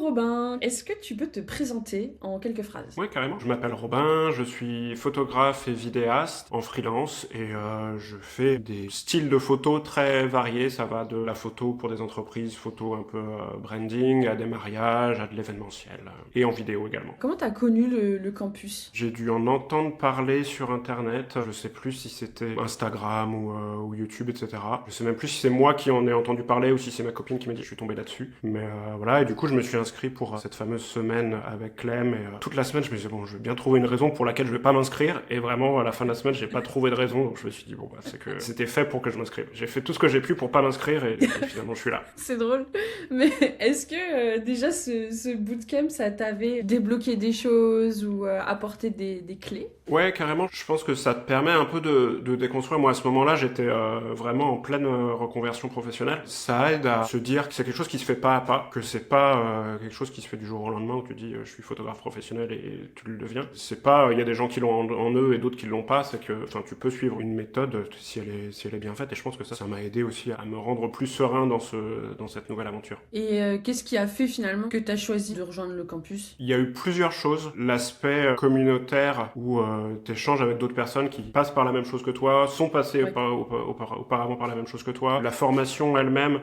Robin, est-ce que tu peux te présenter en quelques phrases? Ouais, carrément. Je m'appelle Robin, je suis photographe et vidéaste en freelance et je fais des styles de photos très variés. Ça va de la photo pour des entreprises, photo un peu branding, à des mariages, à de l'événementiel et en vidéo également. Comment t'as connu le campus? J'ai dû en entendre parler sur internet. Je sais plus si c'était Instagram ou YouTube, etc. Je sais même plus si c'est moi qui en ai entendu parler ou si c'est ma copine qui m'a dit que je suis tombé là-dessus. Mais voilà, et du coup je me suis inscrit pour cette fameuse semaine avec Clem et toute la semaine je me disais bon, je vais bien trouver une raison pour laquelle je vais pas m'inscrire, et vraiment à la fin de la semaine j'ai pas trouvé de raison, donc je me suis dit bon bah c'est que c'était fait pour que je m'inscrive. J'ai fait tout ce que j'ai pu pour pas m'inscrire et finalement je suis là. C'est drôle, mais est-ce que déjà ce bootcamp ça t'avait débloqué des choses ou apporté des clés? Ouais, carrément, je pense que ça te permet un peu de déconstruire. Moi, à ce moment-là, j'étais vraiment en pleine reconversion professionnelle. Ça aide à se dire que c'est quelque chose qui se fait pas à pas, que c'est pas quelque chose qui se fait du jour au lendemain où tu dis je suis photographe professionnel et tu le deviens. C'est pas, il y a des gens qui l'ont en eux et d'autres qui l'ont pas, c'est que enfin tu peux suivre une méthode si elle est bien faite, et je pense que ça m'a aidé aussi à me rendre plus serein dans cette nouvelle aventure. Et qu'est-ce qui a fait finalement que t'as choisi de rejoindre le campus? Il y a eu plusieurs choses. L'aspect communautaire où tu échanges avec d'autres personnes qui passent par la même chose que toi, sont passées Ouais. auparavant par la même chose que toi. La formation elle-même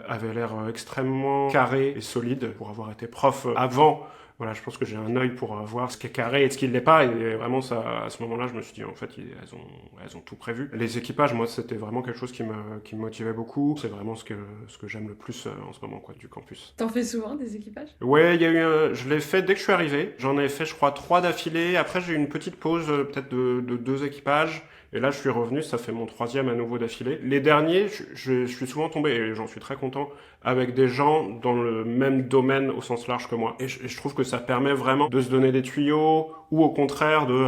avait l'air extrêmement carrée et solide pour avoir été prof avant. Voilà, je pense que j'ai un œil pour voir ce qui est carré et ce qui ne l'est pas. Et vraiment, ça, à ce moment-là, je me suis dit, en fait, elles ont tout prévu. Les équipages, moi, c'était vraiment quelque chose qui me motivait beaucoup. C'est vraiment ce que j'aime le plus en ce moment, quoi, du campus. T'en fais souvent des équipages? Ouais, il y a eu je l'ai fait dès que je suis arrivé. J'en ai fait, je crois, 3 d'affilée. Après, j'ai eu une petite pause, peut-être de 2 équipages. Et là, je suis revenu, ça fait mon 3e à nouveau d'affilée. Les derniers, je suis souvent tombé, et j'en suis très content, avec des gens dans le même domaine au sens large que moi. Et je trouve que ça permet vraiment de se donner des tuyaux, ou au contraire de,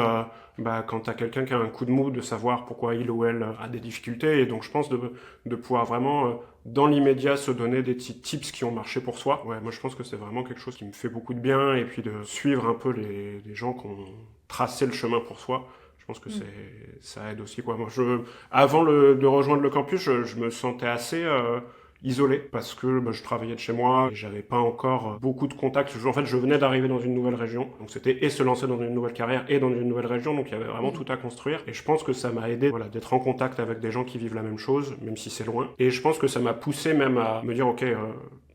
quand t'as quelqu'un qui a un coup de mou, de savoir pourquoi il ou elle a des difficultés. Et donc, je pense de pouvoir vraiment, dans l'immédiat, se donner des petits tips qui ont marché pour soi. Ouais, moi, je pense que c'est vraiment quelque chose qui me fait beaucoup de bien. Et puis de suivre un peu les gens qui ont tracé le chemin pour soi. Je pense que ça aide aussi, quoi. Moi, avant de rejoindre le campus, je me sentais assez isolé parce que je travaillais de chez moi et j'avais pas encore beaucoup de contacts. En fait, je venais d'arriver dans une nouvelle région, donc c'était et se lancer dans une nouvelle carrière et dans une nouvelle région, donc il y avait vraiment tout à construire. Et je pense que ça m'a aidé, voilà, d'être en contact avec des gens qui vivent la même chose, même si c'est loin. Et je pense que ça m'a poussé même à me dire, ok,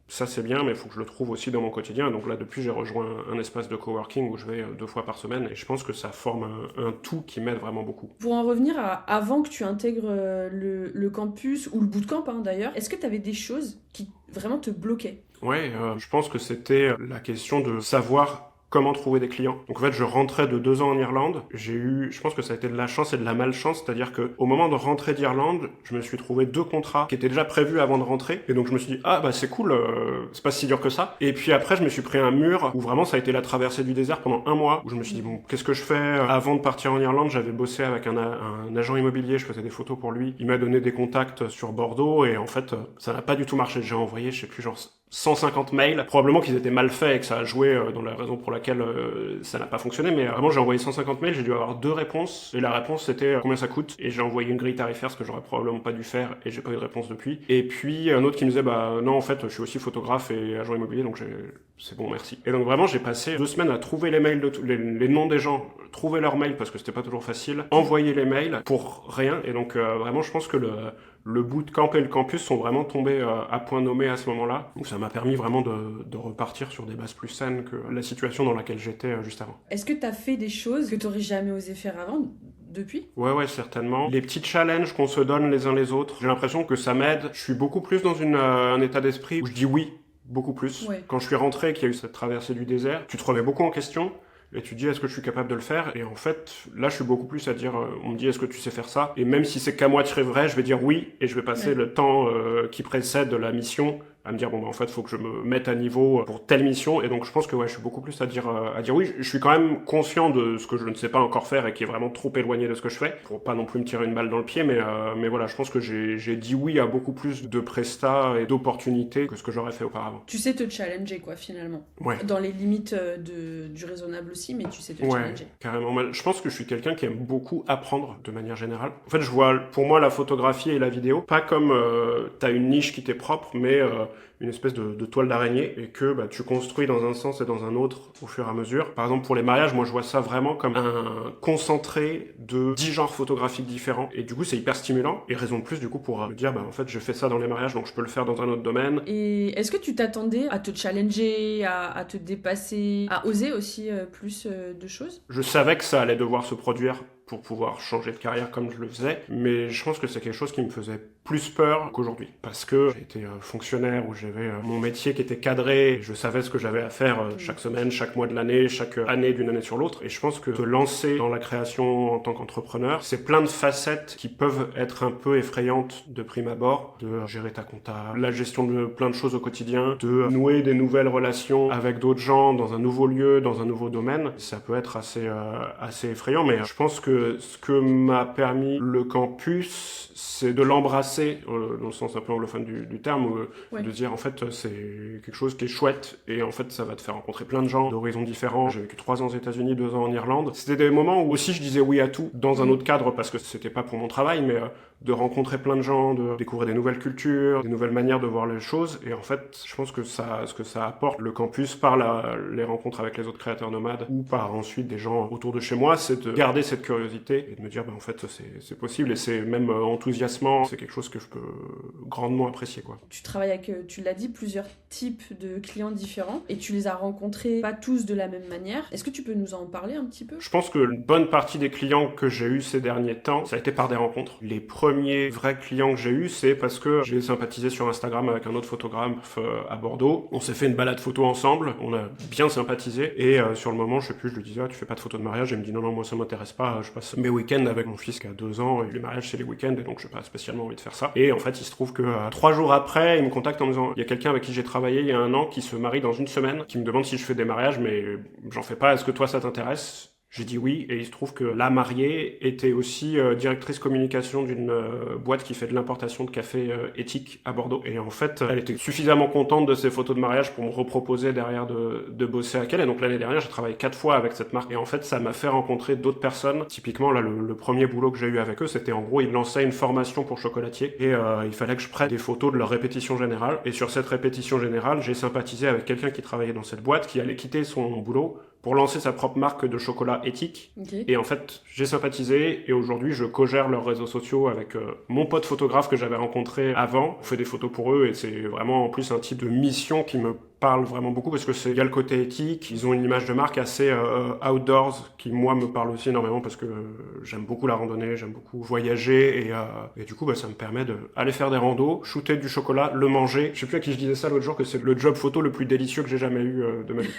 ça c'est bien, mais il faut que je le trouve aussi dans mon quotidien. Donc là, depuis, j'ai rejoint un espace de coworking où je vais 2 fois par semaine, et je pense que ça forme un tout qui m'aide vraiment beaucoup. Pour en revenir à avant que tu intègres le campus, ou le bootcamp hein, d'ailleurs, est-ce que tu avais des choses qui vraiment te bloquaient? Ouais, je pense que c'était la question de savoir comment trouver des clients. Donc en fait, je rentrais de 2 ans en Irlande. Je pense que ça a été de la chance et de la malchance, c'est-à-dire que au moment de rentrer d'Irlande, je me suis trouvé 2 contrats qui étaient déjà prévus avant de rentrer, et donc je me suis dit ah bah c'est cool, c'est pas si dur que ça. Et puis après, je me suis pris un mur où vraiment ça a été la traversée du désert pendant 1 mois, où je me suis dit bon, qu'est-ce que je fais? Avant de partir en Irlande, j'avais bossé avec un agent immobilier, je faisais des photos pour lui. Il m'a donné des contacts sur Bordeaux, et en fait, ça n'a pas du tout marché. J'ai envoyé, je sais plus, genre 150 mails, probablement qu'ils étaient mal faits et que ça a joué dans la raison pour laquelle ça n'a pas fonctionné, mais vraiment j'ai envoyé 150 mails, j'ai dû avoir 2 réponses, et la réponse c'était combien ça coûte, et j'ai envoyé une grille tarifaire, ce que j'aurais probablement pas dû faire, et j'ai pas eu de réponse depuis. Et puis un autre qui me disait bah non, en fait je suis aussi photographe et agent immobilier, donc c'est bon, merci. Et donc vraiment j'ai passé 2 semaines à trouver les mails les noms des gens, trouver leurs mails parce que c'était pas toujours facile, envoyer les mails pour rien. Et donc vraiment je pense que le bootcamp et le campus sont vraiment tombés à point nommé à ce moment-là. Donc ça m'a permis vraiment de repartir sur des bases plus saines que la situation dans laquelle j'étais juste avant. Est-ce que tu as fait des choses que tu n'aurais jamais osé faire avant, depuis? Ouais, certainement. Les petits challenges qu'on se donne les uns les autres, j'ai l'impression que ça m'aide. Je suis beaucoup plus dans un état d'esprit où je dis oui, beaucoup plus. Ouais. Quand je suis rentré et qu'il y a eu cette traversée du désert, tu te remets beaucoup en question. Et tu dis est-ce que je suis capable de le faire? Et en fait, là je suis beaucoup plus à dire, on me dit est-ce que tu sais faire ça? Et même si c'est qu'à moitié vrai, je vais dire oui, et je vais passer le temps qui précède la mission à me dire bon bah en fait faut que je me mette à niveau pour telle mission. Et donc je pense que ouais, je suis beaucoup plus à dire oui. Je suis quand même conscient de ce que je ne sais pas encore faire et qui est vraiment trop éloigné de ce que je fais, pour pas non plus me tirer une balle dans le pied, mais voilà, je pense que j'ai dit oui à beaucoup plus de prestats et d'opportunités que ce que j'aurais fait auparavant. Tu sais te challenger quoi finalement. Ouais. Dans les limites du raisonnable aussi, mais tu sais te Ouais, challenger. carrément. Je pense que je suis quelqu'un qui aime beaucoup apprendre de manière générale. En fait, je vois pour moi la photographie et la vidéo pas comme t'as une niche qui t'est propre, mais une espèce de toile d'araignée et que tu construis dans un sens et dans un autre au fur et à mesure. Par exemple, pour les mariages, moi je vois ça vraiment comme un concentré de 10 genres photographiques différents et du coup c'est hyper stimulant et raison de plus du coup pour me dire en fait je fais ça dans les mariages donc je peux le faire dans un autre domaine. Et est-ce que tu t'attendais à te challenger, à te dépasser, à oser aussi plus de choses? Je savais que ça allait devoir se produire pour pouvoir changer de carrière comme je le faisais, mais je pense que c'est quelque chose qui me faisait plus peur qu'aujourd'hui, parce que j'ai été fonctionnaire où j'avais mon métier qui était cadré, et je savais ce que j'avais à faire chaque semaine, chaque mois de l'année, chaque année d'une année sur l'autre, et je pense que se lancer dans la création en tant qu'entrepreneur, c'est plein de facettes qui peuvent être un peu effrayantes de prime abord, de gérer ta compta, la gestion de plein de choses au quotidien, de nouer des nouvelles relations avec d'autres gens dans un nouveau lieu, dans un nouveau domaine, ça peut être assez effrayant, mais je pense que ce que m'a permis le campus, c'est de l'embrasser, dans le sens un peu anglophone du terme, de dire en fait c'est quelque chose qui est chouette et en fait ça va te faire rencontrer plein de gens d'horizons différents. J'ai vécu 3 ans aux États-Unis, 2 ans en Irlande. C'était des moments où aussi je disais oui à tout dans un autre cadre parce que c'était pas pour mon travail, mais de rencontrer plein de gens, de découvrir des nouvelles cultures, des nouvelles manières de voir les choses. Et en fait, je pense que ce que ça apporte le campus par les rencontres avec les autres créateurs nomades ou par ensuite des gens autour de chez moi, c'est de garder cette curiosité et de me dire en fait c'est possible et c'est même enthousiasmant. C'est quelque chose que je peux grandement apprécier, quoi. Tu travailles avec, tu l'as dit, plusieurs types de clients différents et tu les as rencontrés pas tous de la même manière. Est-ce que tu peux nous en parler un petit peu? Je pense que une bonne partie des clients que j'ai eus ces derniers temps, ça a été par des rencontres. Les premiers vrais clients que j'ai eus, c'est parce que j'ai sympathisé sur Instagram avec un autre photographe à Bordeaux. On s'est fait une balade photo ensemble, on a bien sympathisé et sur le moment, je sais plus, je lui disais tu fais pas de photos de mariage, et il me dit non moi ça m'intéresse pas, je passe mes week-ends avec mon fils qui a 2 ans et les mariages c'est les week-ends et donc j'ai pas spécialement envie de faire ça. Et en fait il se trouve que 3 jours après il me contacte en me disant il y a quelqu'un avec qui j'ai travaillé il y a 1 an qui se marie dans une semaine, qui me demande si je fais des mariages mais j'en fais pas, est-ce que toi ça t'intéresse? J'ai dit oui, et il se trouve que la mariée était aussi directrice communication d'une boîte qui fait de l'importation de café éthique à Bordeaux. Et en fait, elle était suffisamment contente de ses photos de mariage pour me reproposer derrière de bosser avec elle. Et donc l'année dernière, j'ai travaillé 4 fois avec cette marque. Et en fait, ça m'a fait rencontrer d'autres personnes. Typiquement, là, le premier boulot que j'ai eu avec eux, c'était en gros, ils lançaient une formation pour chocolatiers. Et il fallait que je prenne des photos de leur répétition générale. Et sur cette répétition générale, j'ai sympathisé avec quelqu'un qui travaillait dans cette boîte, qui allait quitter son boulot pour lancer sa propre marque de chocolat éthique. Okay. Et en fait, j'ai sympathisé et aujourd'hui, je co-gère leurs réseaux sociaux avec mon pote photographe que j'avais rencontré avant. On fait des photos pour eux et c'est vraiment en plus un type de mission qui me parle vraiment beaucoup parce que il y a le côté éthique, ils ont une image de marque assez outdoors qui moi me parle aussi énormément parce que j'aime beaucoup la randonnée, j'aime beaucoup voyager et du coup ça me permet d'aller faire des randos, shooter du chocolat, le manger. Je sais plus à qui je disais ça l'autre jour que c'est le job photo le plus délicieux que j'ai jamais eu de ma vie.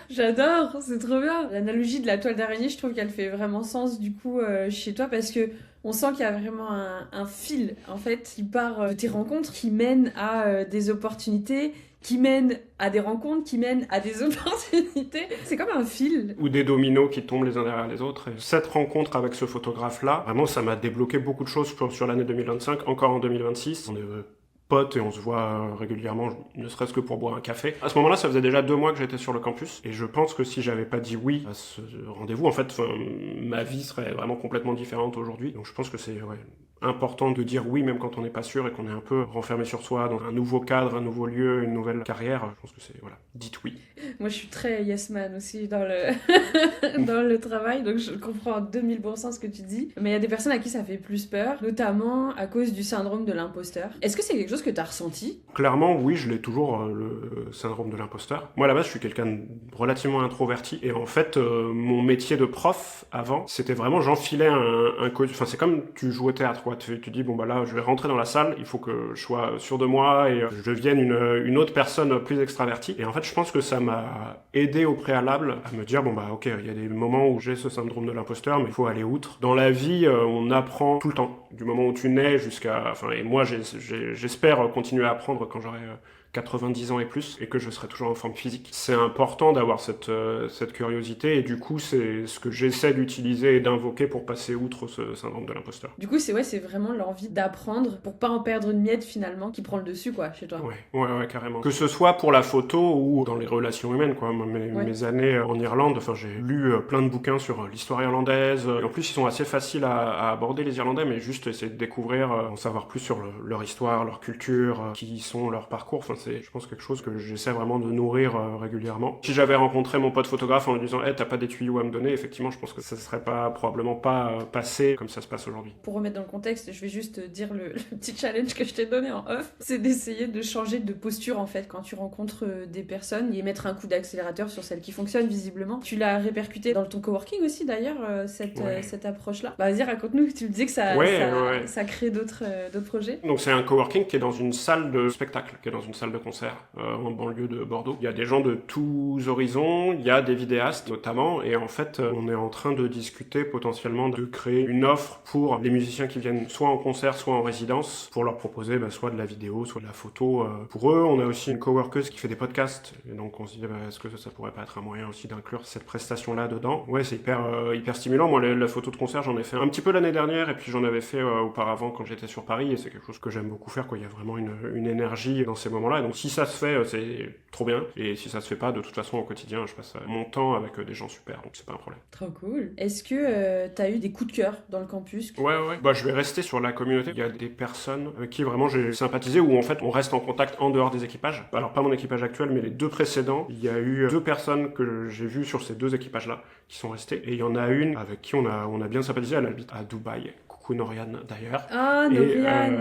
J'adore, c'est trop bien. L'analogie de la toile d'araignée, je trouve qu'elle fait vraiment sens du coup chez toi parce que on sent qu'il y a vraiment un fil en fait qui part de tes rencontres, qui mène à des opportunités, qui mène à des rencontres, qui mènent à des opportunités. C'est comme un fil. Ou des dominos qui tombent les uns derrière les autres. Et cette rencontre avec ce photographe-là, vraiment ça m'a débloqué beaucoup de choses sur l'année 2025, encore en 2026. On est potes et on se voit régulièrement, ne serait-ce que pour boire un café. À ce moment-là, ça faisait déjà 2 mois que j'étais sur le campus et je pense que si j'avais pas dit oui à ce rendez-vous, en fait, ma vie serait vraiment complètement différente aujourd'hui. Donc je pense que c'est important de dire oui même quand on n'est pas sûr et qu'on est un peu renfermé sur soi dans un nouveau cadre, un nouveau lieu, une nouvelle carrière. Je pense que c'est dites oui. Moi, je suis très yes man aussi dans le dans le travail, donc je comprends 2000% ce que tu dis. Mais il y a des personnes à qui ça fait plus peur, notamment à cause du syndrome de l'imposteur. Est-ce que c'est quelque chose que tu as ressenti? Clairement, oui, je l'ai toujours, le syndrome de l'imposteur. Moi, à la base, je suis quelqu'un de relativement introverti. Et en fait, mon métier de prof, avant, c'était vraiment, j'enfilais un costume. Enfin, c'est comme tu joues au théâtre, quoi. Tu dis, bon, bah là, je vais rentrer dans la salle, il faut que je sois sûr de moi et je devienne une autre personne plus extravertie. Et en fait, je pense que ça m'a aidé au préalable à me dire, bon, bah, ok, il y a des moments où j'ai ce syndrome de l'imposteur, mais il faut aller outre. Dans la vie, on apprend tout le temps. Du moment où tu nais jusqu'à... Enfin, et moi, j'espère continuer à apprendre quand j'aurai 90 ans et plus, et que je serai toujours en forme physique. C'est important d'avoir cette curiosité, et du coup, c'est ce que j'essaie d'utiliser et d'invoquer pour passer outre ce syndrome de l'imposteur. Du coup, c'est vraiment l'envie d'apprendre pour pas en perdre une miette, finalement, qui prend le dessus, quoi, chez toi. Ouais, carrément. Que ce soit pour la photo ou dans les relations humaines, quoi. Mes années en Irlande, enfin, j'ai lu plein de bouquins sur l'histoire irlandaise, et en plus, ils sont assez faciles à aborder, les Irlandais, mais juste essayer de découvrir, en savoir plus sur leur histoire, leur culture, qui sont leurs parcours. Enfin, C'est, je pense, quelque chose que j'essaie vraiment de nourrir régulièrement. Si j'avais rencontré mon pote photographe en lui disant hey, t'as pas des tuyaux à me donner, effectivement, je pense que ça serait probablement pas passé comme ça se passe aujourd'hui. Pour remettre dans le contexte, je vais juste dire le petit challenge que je t'ai donné en off, c'est d'essayer de changer de posture en fait quand tu rencontres des personnes et mettre un coup d'accélérateur sur celles qui fonctionnent visiblement. Tu l'as répercuté dans ton coworking aussi d'ailleurs, cette approche-là. Bah vas-y, raconte-nous, tu me disais que ça crée d'autres projets. Donc c'est un coworking qui est dans une salle de spectacle, qui est dans une salle de concert en banlieue de Bordeaux. Il y a des gens de tous horizons, il y a des vidéastes notamment, et en fait on est en train de discuter potentiellement de créer une offre pour les musiciens qui viennent soit en concert, soit en résidence, pour leur proposer soit de la vidéo, soit de la photo. Pour eux, on a aussi une coworkeuse qui fait des podcasts, et donc on se dit est-ce que ça pourrait pas être un moyen aussi d'inclure cette prestation-là dedans. Ouais, c'est hyper stimulant. Moi, la photo de concert, j'en ai fait un petit peu l'année dernière, et puis j'en avais fait auparavant quand j'étais sur Paris, et c'est quelque chose que j'aime beaucoup faire, quoi. Il y a vraiment une énergie dans ces moments-là, et donc si ça se fait, c'est trop bien, et si ça se fait pas, de toute façon, au quotidien, je passe mon temps avec des gens super, donc c'est pas un problème. Trop cool. Est-ce que t'as eu des coups de cœur dans le campus? Ouais. Je vais rester sur la communauté. Il y a des personnes avec qui vraiment j'ai sympathisé, où en fait, on reste en contact en dehors des équipages. Alors, pas mon équipage actuel, mais les 2 précédents. Il y a eu 2 personnes que j'ai vues sur ces 2 équipages-là qui sont restées. Et il y en a une avec qui on a bien sympathisé. Elle habite à Dubaï. Coucou Noriane d'ailleurs. Ah, Noriane,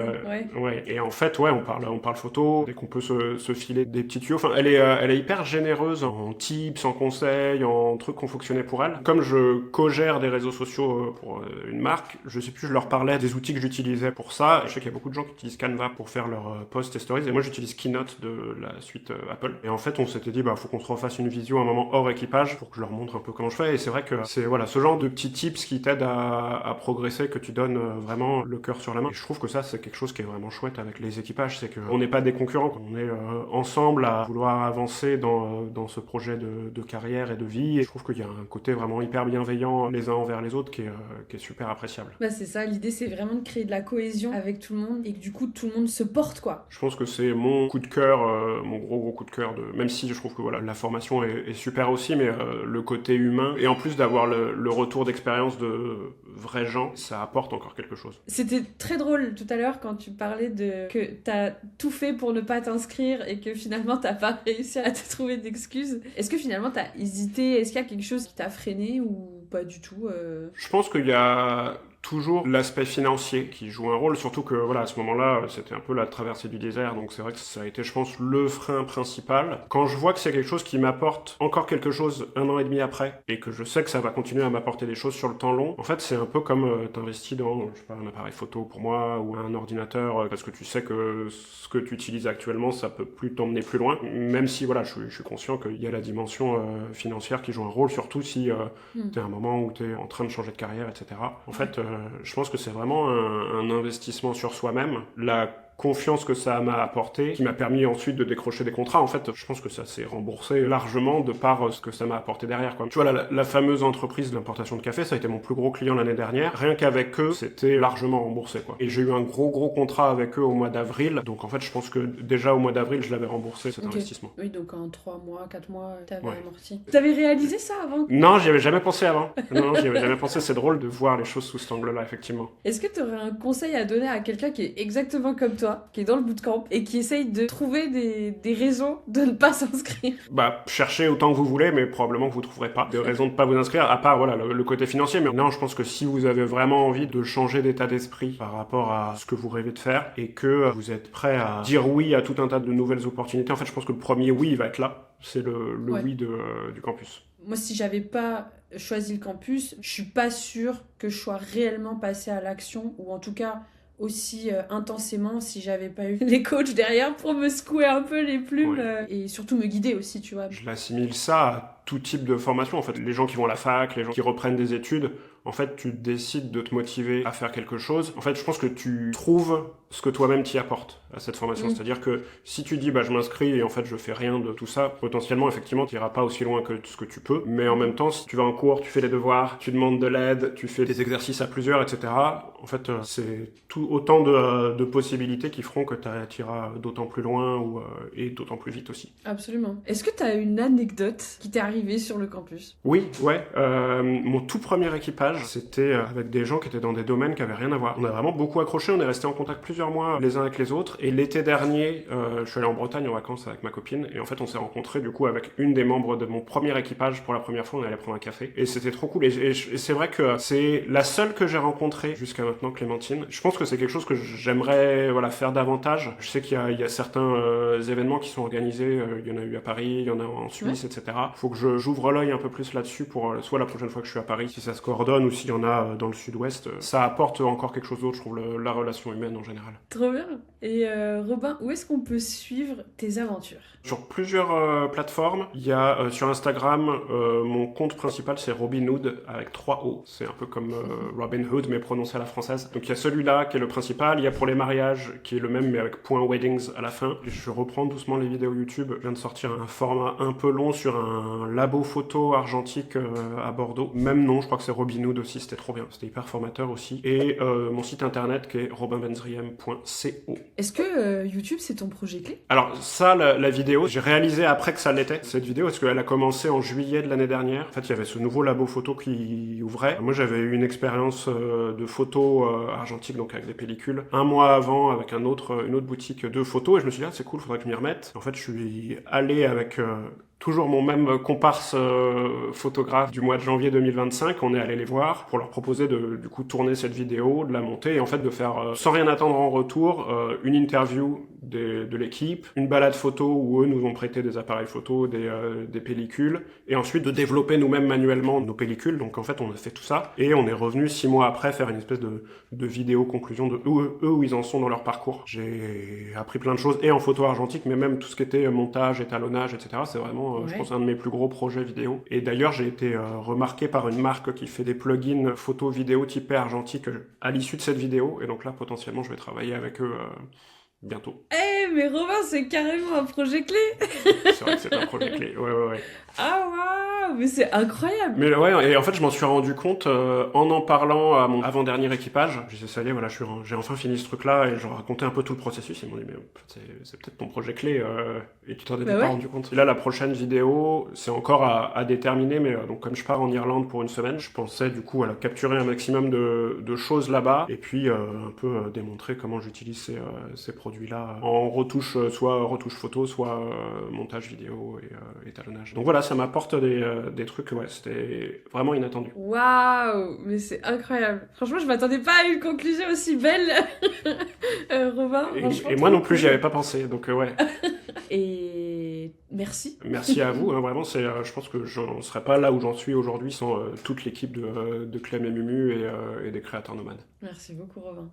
ouais. Et en fait, on parle photo, dès qu'on peut se filer des petits tuyaux. Enfin, elle est hyper généreuse en tips, en conseils, en trucs qui ont fonctionné pour elle. Comme je co-gère des réseaux sociaux pour une marque, je sais plus, je leur parlais des outils que j'utilisais pour ça. Je sais qu'il y a beaucoup de gens qui utilisent Canva pour faire leurs posts et stories, et moi j'utilise Keynote de la suite Apple. Et en fait, on s'était dit, faut qu'on se refasse une visio à un moment hors équipage pour que je leur montre un peu comment je fais. Et c'est vrai que c'est ce genre de petits tips qui t'aident à progresser, que tu donnes vraiment le cœur sur la main. Et je trouve que ça, c'est quelque chose qui est vraiment chouette avec les équipages, c'est qu'on n'est pas des concurrents, on est ensemble à vouloir avancer dans ce projet de carrière et de vie. Et je trouve qu'il y a un côté vraiment hyper bienveillant les uns envers les autres qui est super appréciable. C'est ça, l'idée c'est vraiment de créer de la cohésion avec tout le monde et que du coup tout le monde se porte, quoi. Je pense que c'est mon coup de cœur, mon gros coup de cœur, même si je trouve que la formation est super aussi, mais le côté humain, et en plus d'avoir le retour d'expérience de vrais gens, ça apporte encore quelque chose. C'était très drôle tout à l'heure quand tu parlais que t'as tout fait pour ne pas t'inscrire et que finalement t'as pas réussi à te trouver d'excuses. Est-ce que finalement t'as hésité? Est-ce qu'il y a quelque chose qui t'a freiné ou pas du tout? Je pense qu'il y a toujours l'aspect financier qui joue un rôle, surtout que à ce moment-là, c'était un peu la traversée du désert, donc c'est vrai que ça a été, je pense, le frein principal. Quand je vois que c'est quelque chose qui m'apporte encore quelque chose 1 an et demi après, et que je sais que ça va continuer à m'apporter des choses sur le temps long, en fait, c'est un peu comme t'investis dans, je sais pas, un appareil photo pour moi, ou un ordinateur, parce que tu sais que ce que tu utilises actuellement, ça peut plus t'emmener plus loin, même si, je suis conscient qu'il y a la dimension financière qui joue un rôle, surtout si t'es à un moment où t'es en train de changer de carrière, etc. En fait, je pense que c'est vraiment un investissement sur soi-même. La confiance que ça m'a apporté, qui m'a permis ensuite de décrocher des contrats. En fait, je pense que ça s'est remboursé largement de par ce que ça m'a apporté derrière, quoi. Tu vois, la fameuse entreprise d'importation de café, ça a été mon plus gros client l'année dernière. Rien qu'avec eux, c'était largement remboursé, quoi. Et j'ai eu un gros contrat avec eux au mois d'avril. Donc en fait, je pense que déjà au mois d'avril, je l'avais remboursé, cet investissement. Oui, donc en 3 mois, 4 mois, t'avais amorti. T'avais réalisé ça avant? Non, j'y avais jamais pensé avant. Non, j'y avais jamais pensé. C'est drôle de voir les choses sous cet angle-là, effectivement. Est-ce que t'aurais un conseil à donner à quelqu'un qui est exactement comme toi, qui est dans le bootcamp et qui essaye de trouver des raisons de ne pas s'inscrire? Cherchez autant que vous voulez, mais probablement que vous trouverez pas de raison de pas vous inscrire, à part le côté financier. Mais non, je pense que si vous avez vraiment envie de changer d'état d'esprit par rapport à ce que vous rêvez de faire, et que vous êtes prêt à dire oui à tout un tas de nouvelles opportunités, en fait, je pense que le premier oui, il va être là. C'est le oui du campus. Moi, si j'avais pas choisi le campus, je suis pas sûre que je sois réellement passée à l'action, ou en tout cas aussi intensément si j'avais pas eu les coachs derrière pour me secouer un peu les plumes et surtout me guider aussi, tu vois. Je l'assimile ça à tout type de formation, en fait. Les gens qui vont à la fac, les gens qui reprennent des études, en fait, tu décides de te motiver à faire quelque chose. En fait, je pense que tu trouves ce que toi-même t'y apportes à cette formation. C'est-à-dire que si tu dis, je m'inscris et en fait, je fais rien de tout ça, potentiellement, effectivement, tu iras pas aussi loin que ce que tu peux. Mais en même temps, si tu vas en cours, tu fais les devoirs, tu demandes de l'aide, tu fais des exercices à plusieurs, etc. En fait, c'est autant de possibilités qui feront que tu iras d'autant plus loin et d'autant plus vite aussi. Absolument. Est-ce que tu as une anecdote qui t'est arrivée arrivé sur le campus? Oui, ouais. Mon tout premier équipage, c'était avec des gens qui étaient dans des domaines qui avaient rien à voir. On a vraiment beaucoup accroché, on est resté en contact plusieurs mois les uns avec les autres. Et l'été dernier, je suis allé en Bretagne en vacances avec ma copine. Et en fait, on s'est rencontrés du coup avec une des membres de mon premier équipage pour la première fois. On est allé prendre un café. Et c'était trop cool. Et c'est vrai que c'est la seule que j'ai rencontrée jusqu'à maintenant, Clémentine. Je pense que c'est quelque chose que j'aimerais faire davantage. Je sais qu'il y a certains événements qui sont organisés. Il y en a eu à Paris, il y en a en Suisse, etc. Faut que j'ouvre l'œil un peu plus là-dessus pour soit la prochaine fois que je suis à Paris, si ça se coordonne, ou s'il y en a dans le sud-ouest. Ça apporte encore quelque chose d'autre, je trouve, la relation humaine en général. Trop bien. Et Robin, où est-ce qu'on peut suivre tes aventures? Sur plusieurs plateformes. Il y a sur Instagram, mon compte principal c'est Robin Hood avec 3 O. C'est un peu comme Robin Hood mais prononcé à la française. Donc il y a celui-là qui est le principal. Il y a pour les mariages qui est le même mais avec .weddings à la fin. Je reprends doucement les vidéos YouTube. Je viens de sortir un format un peu long sur un labo photo argentique à Bordeaux. Même nom, je crois que c'est Robin Hood aussi. C'était trop bien. C'était hyper formateur aussi. Et mon site internet qui est robinbenzriem.co. Est-ce que YouTube c'est ton projet clé? Alors ça, la vidéo, j'ai réalisé après que ça l'était, cette vidéo, parce qu'elle a commencé en juillet de l'année dernière. En fait, il y avait ce nouveau labo photo qui ouvrait. Moi, j'avais eu une expérience de photo argentique, donc avec des pellicules, un mois avant, avec une autre boutique de photos, et je me suis dit, ah, c'est cool, faudrait que je m'y remette. En fait, je suis allé avec... toujours mon même comparse photographe du mois de janvier 2025, on est allé les voir pour leur proposer de du coup tourner cette vidéo, de la monter et en fait de faire sans rien attendre en retour une interview de l'équipe, une balade photo où eux nous ont prêté des appareils photo, des pellicules et ensuite de développer nous-mêmes manuellement nos pellicules. Donc en fait on a fait tout ça et on est revenu 6 mois après faire une espèce de vidéo conclusion de eux où ils en sont dans leur parcours. J'ai appris plein de choses et en photo argentique mais même tout ce qui était montage, étalonnage, etc. C'est vraiment je pense un de mes plus gros projets vidéo. Et d'ailleurs, j'ai été remarqué par une marque qui fait des plugins photo vidéo typés argentique à l'issue de cette vidéo. Et donc là, potentiellement, je vais travailler avec eux bientôt. Mais Robin, c'est carrément un projet clé. C'est vrai que c'est un projet clé. Ouais. Ah waouh, mais c'est incroyable. Mais ouais, et en fait, je m'en suis rendu compte en parlant à mon avant-dernier équipage. Je disais, ça y est, voilà, j'ai enfin fini ce truc-là, et je leur racontais un peu tout le processus. Ils m'ont dit, mais c'est peut-être ton projet clé, et tu t'en étais pas rendu compte. Et là, la prochaine vidéo, c'est encore à déterminer, mais donc comme je pars en Irlande pour une semaine, je pensais du coup capturer un maximum de choses là-bas, et puis un peu démontrer comment j'utilise ces produits-là en retouche, soit retouche photo, soit montage vidéo et étalonnage. Donc voilà, ça m'apporte des trucs, ouais, c'était vraiment inattendu. Waouh, mais c'est incroyable. Franchement, je m'attendais pas à une conclusion aussi belle, Robin. Et moi non plus, j'y avais pas pensé, donc ouais. Et merci. Merci à vous, hein, vraiment, je pense que j'en serais pas là où j'en suis aujourd'hui sans toute l'équipe de Clem et Mumu et des créateurs nomades. Merci beaucoup, Robin.